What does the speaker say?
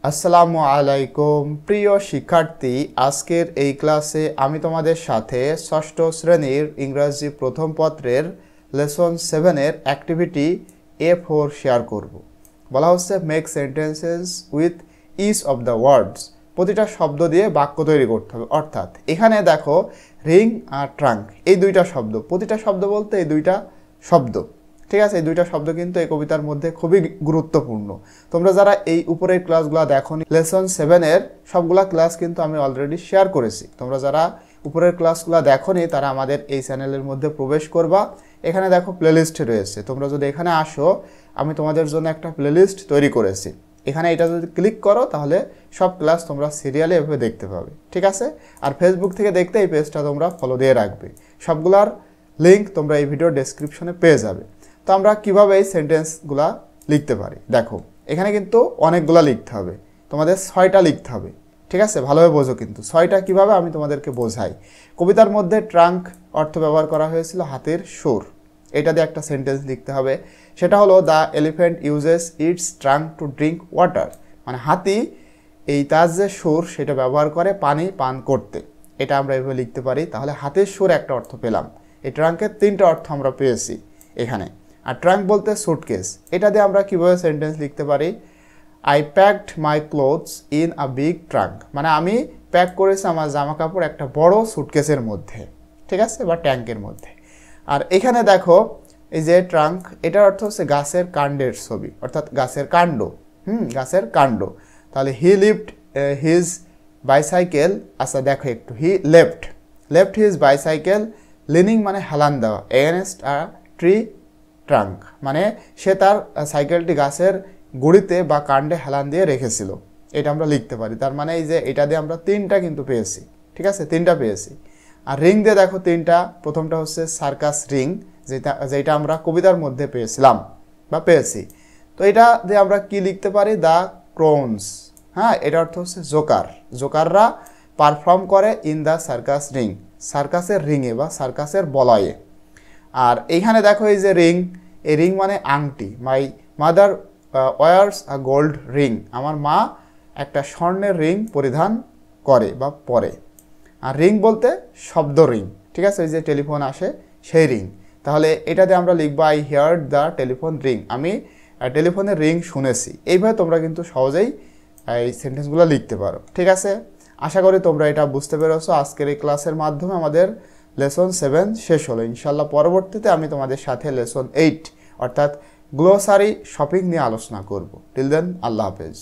আসসালামু আলাইকুম প্রিয় শিক্ষার্থী, আজকের এই ক্লাসে আমি তোমাদের সাথে ষষ্ঠ শ্রেণীর ইংরেজি প্রথম পত্রের লেসন 7-এর অ্যাক্টিভিটি A4 শেয়ার করব। বলা হচ্ছে make sentences with each of the words. প্রতিটা শব্দ দিয়ে বাক্য তৈরি করতে হবে। অর্থাৎ এখানে দেখো রিং আর ট্রাঙ্ক, এই দুইটা শব্দ, প্রতিটা শব্দ বলতে এই দুইটা শব্দ, ঠিক আছে। এই দুইটা শব্দ কিন্তু এই কবিতার মধ্যে খুবই গুরুত্বপূর্ণ। তোমরা যারা এই উপরের ক্লাসগুলো দেখোনি, লেসন 7-এর সবগুলা ক্লাস কিন্তু আমি অলরেডি শেয়ার করেছি। তোমরা যারা উপরের ক্লাসগুলো দেখোনি তারা আমাদের এই চ্যানেলের মধ্যে প্রবেশ করবা। এখানে দেখো প্লেলিস্ট রয়েছে। তোমরা যদি এখানে আসো, আমি তোমাদের জন্য একটা প্লেলিস্ট তৈরি করেছি। এখানে এটা যদি ক্লিক করো তাহলে সব ক্লাস তোমরা সিরিয়ালে এভাবে দেখতে পাবে, ঠিক আছে। আর ফেসবুক থেকে দেখতে এই পেজটা তোমরা ফলো দিয়ে রাখবে। সবগুলার লিঙ্ক তোমরা এই ভিডিও ডেসক্রিপশনে পেয়ে যাবে। তো আমরা কীভাবে এই সেন্টেন্সগুলা লিখতে পারি দেখো, এখানে কিন্তু অনেকগুলা লিখতে হবে, তোমাদের 6টা লিখতে হবে, ঠিক আছে। ভালোভাবে বোঝো কিন্তু 6টা কীভাবে আমি তোমাদেরকে বোঝাই। কবিতার মধ্যে ট্রাঙ্ক অর্থ ব্যবহার করা হয়েছিল হাতের সুর, এটা দিয়ে একটা সেন্টেন্স লিখতে হবে। সেটা হলো the elephant uses it's trunk to drink water, মানে হাতি এই তার যে সুর সেটা ব্যবহার করে পানি পান করতে। এটা আমরা এভাবে লিখতে পারি। তাহলে হাতের সুর একটা অর্থ পেলাম। এই ট্রাঙ্কের 3টা অর্থ আমরা পেয়েছি এখানে। আর ট্রাঙ্ক বলতে সুটকেস, এটা দিয়ে আমরা কীভাবে সেন্টেন্স লিখতে পারি। I packed my clothes in a big trunk, মানে আমি প্যাক করেছি আমার জামা কাপড় একটা বড় সুটকেসের মধ্যে, ঠিক আছে, বা ট্যাঙ্কের মধ্যে। আর এখানে দেখো এই যে ট্রাঙ্ক, এটার অর্থ হচ্ছে গাছের কাণ্ডের ছবি, অর্থাৎ গাছের কাণ্ড, গাছের কাণ্ড। তাহলে হি লিফট হিজ বাইসাইকেল, আচ্ছা দেখো একটু, he left his bicycle lining মানে হেলান দেওয়া, এগেনস্ট আ ট্রি ট্রাঙ্ক, মানে সে তার সাইকেলটি গাছের গুড়িতে বা কাণ্ডে হেলান দিয়ে রেখেছিল। এটা আমরা লিখতে পারি। তার মানে এই যে এটা দিয়ে আমরা 3টা কিন্তু পেয়েছি, ঠিক আছে, 3টা পেয়েছি। আর রিং দিয়ে দেখো 3টা, প্রথমটা হচ্ছে সার্কাস রিং, যেটা আমরা কবিতার মধ্যে পেয়েছিলাম বা পেয়েছি। তো এটা দিয়ে আমরা কি লিখতে পারি, দ্য ক্রাউনস, হ্যাঁ, এটা অর্থ হচ্ছে জোকার, জোকাররা পারফর্ম করে ইন দ্য সার্কাস রিং, সার্কাসের রিংয়ে বা সার্কাসের বলয়ে। আর এইখানে দেখো এই যে রিং, এই রিং মানে আংটি। My mother wears a gold ring, আমার মা একটা স্বর্ণের রিং পরিধান করে বা পরে। আর রিং বলতে শব্দ রিং, ঠিক আছে, ওই যে টেলিফোন আসে সেই রিং। তাহলে এটাতে আমরা লিখবো I heard the telephone ring, আমি টেলিফোনের রিং শুনেছি। এইভাবে তোমরা কিন্তু সহজেই এই সেন্টেন্সগুলো লিখতে পারো, ঠিক আছে। আশা করি তোমরা এটা বুঝতে পেরেছো। আজকের এই ক্লাসের মাধ্যমে আমাদের লেসন 7 শেষ হলো। ইনশাল্লাহ পরবর্তীতে আমি তোমাদের সাথে লেসন 8 অর্থাৎ গ্লোসারি শপিং নিয়ে আলোচনা করব। টিল দেন, আল্লাহ হাফেজ।